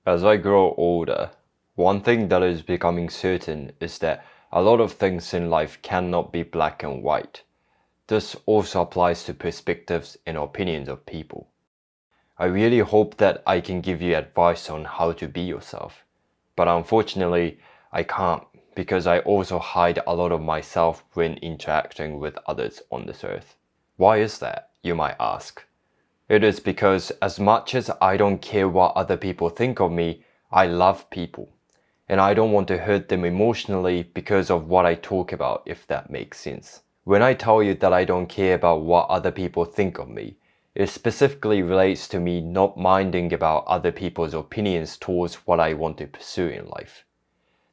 As I grow older, one thing that is becoming certain is that a lot of things in life cannot be black and white. This also applies to perspectives and opinions of people. I really hope that I can give you advice on how to be yourself, but unfortunately, I can't because I also hide a lot of myself when interacting with others on this earth. Why is that, you might ask? It is because as much as I don't care what other people think of me, I love people. And I don't want to hurt them emotionally because of what I talk about, if that makes sense. When I tell you that I don't care about what other people think of me, it specifically relates to me not minding about other people's opinions towards what I want to pursue in life.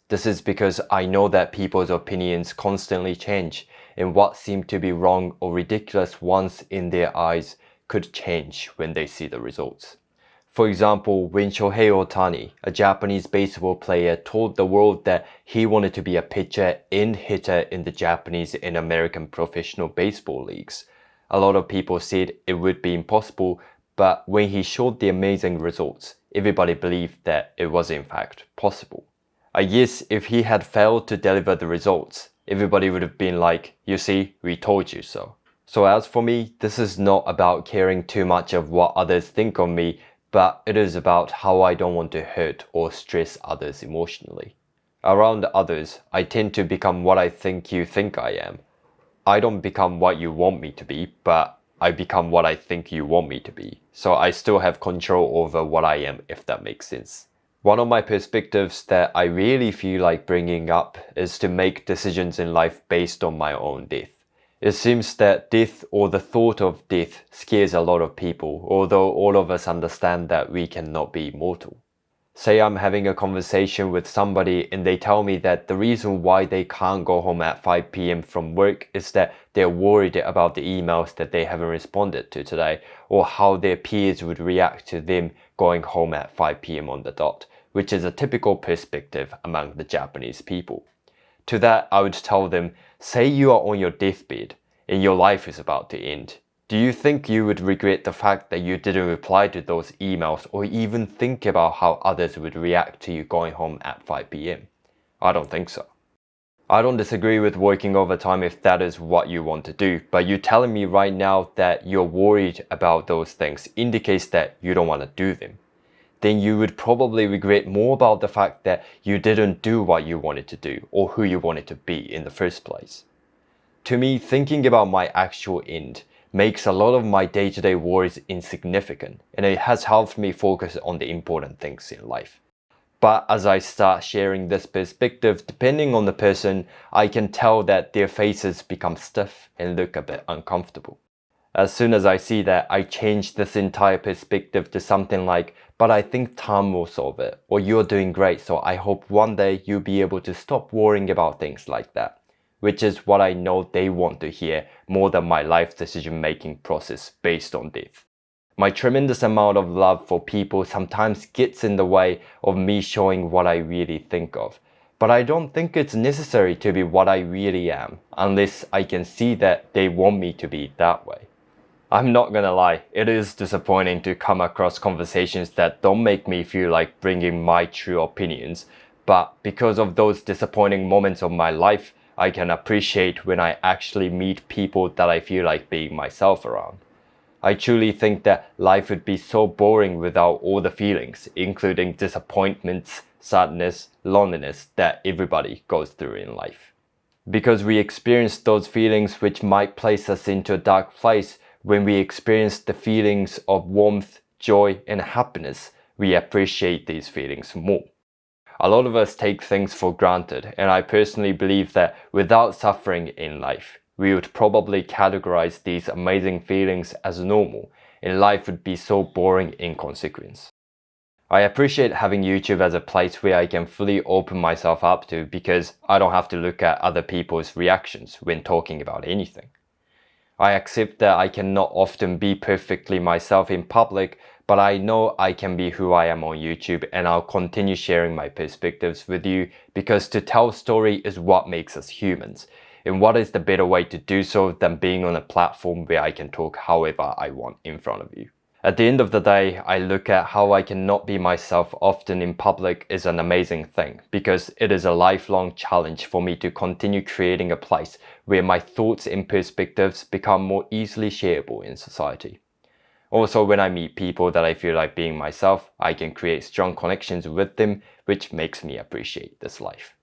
This is because I know that people's opinions constantly change, and what seemed to be wrong or ridiculous once in their eyes could change when they see the results. For example, when Shohei Ohtani, a Japanese baseball player, told the world that he wanted to be a pitcher and hitter in the Japanese and American professional baseball leagues, a lot of people said it would be impossible, but when he showed the amazing results, everybody believed that it was in fact possible. I guess if he had failed to deliver the results, everybody would have been like, you see, we told you so. So as for me, this is not about caring too much of what others think of me, but it is about how I don't want to hurt or stress others emotionally. Around others, I tend to become what I think you think I am. I don't become what you want me to be, but I become what I think you want me to be. So I still have control over what I am, if that makes sense. One of my perspectives that I really feel like bringing up is to make decisions in life based on my own death. It seems that death or the thought of death scares a lot of people, although all of us understand that we cannot be immortal. Say I'm having a conversation with somebody and they tell me that the reason why they can't go home at 5 p.m. from work is that they're worried about the emails that they haven't responded to today, or how their peers would react to them going home at 5 p.m. on the dot, which is a typical perspective among the Japanese people. To that, I would tell them, say you are on your deathbed and your life is about to end. Do you think you would regret the fact that you didn't reply to those emails or even think about how others would react to you going home at 5 p.m.? I don't think so. I don't disagree with working overtime if that is what you want to do, but you telling me right now that you're worried about those things indicates that you don't want to do them. Then you would probably regret more about the fact that you didn't do what you wanted to do or who you wanted to be in the first place. To me, thinking about my actual end makes a lot of my day-to-day worries insignificant, and it has helped me focus on the important things in life. But as I start sharing this perspective, depending on the person, I can tell that their faces become stiff and look a bit uncomfortable. As soon as I see that, I change this entire perspective to something like, but I think time will solve it, or you're doing great, so I hope one day you'll be able to stop worrying about things like that, which is what I know they want to hear more than my life decision-making process based on death. My tremendous amount of love for people sometimes gets in the way of me showing what I really think of, but I don't think it's necessary to be what I really am, unless I can see that they want me to be that way. I'm not gonna lie, it is disappointing to come across conversations that don't make me feel like bringing my true opinions, but because of those disappointing moments of my life, I can appreciate when I actually meet people that I feel like being myself around. I truly think that life would be so boring without all the feelings, including disappointments, sadness, loneliness that everybody goes through in life. Because we experience those feelings which might place us into a dark place, when we experience the feelings of warmth, joy, and happiness, we appreciate these feelings more. A lot of us take things for granted, and I personally believe that without suffering in life, we would probably categorize these amazing feelings as normal, and life would be so boring in consequence. I appreciate having YouTube as a place where I can fully open myself up to because I don't have to look at other people's reactions when talking about anything. I accept that I cannot often be perfectly myself in public, but I know I can be who I am on YouTube, and I'll continue sharing my perspectives with you because to tell a story is what makes us humans. And what is the better way to do so than being on a platform where I can talk however I want in front of you? At the end of the day, I look at how I cannot be myself often in public is an amazing thing, because it is a lifelong challenge for me to continue creating a place where my thoughts and perspectives become more easily shareable in society. Also, when I meet people that I feel like being myself, I can create strong connections with them, which makes me appreciate this life.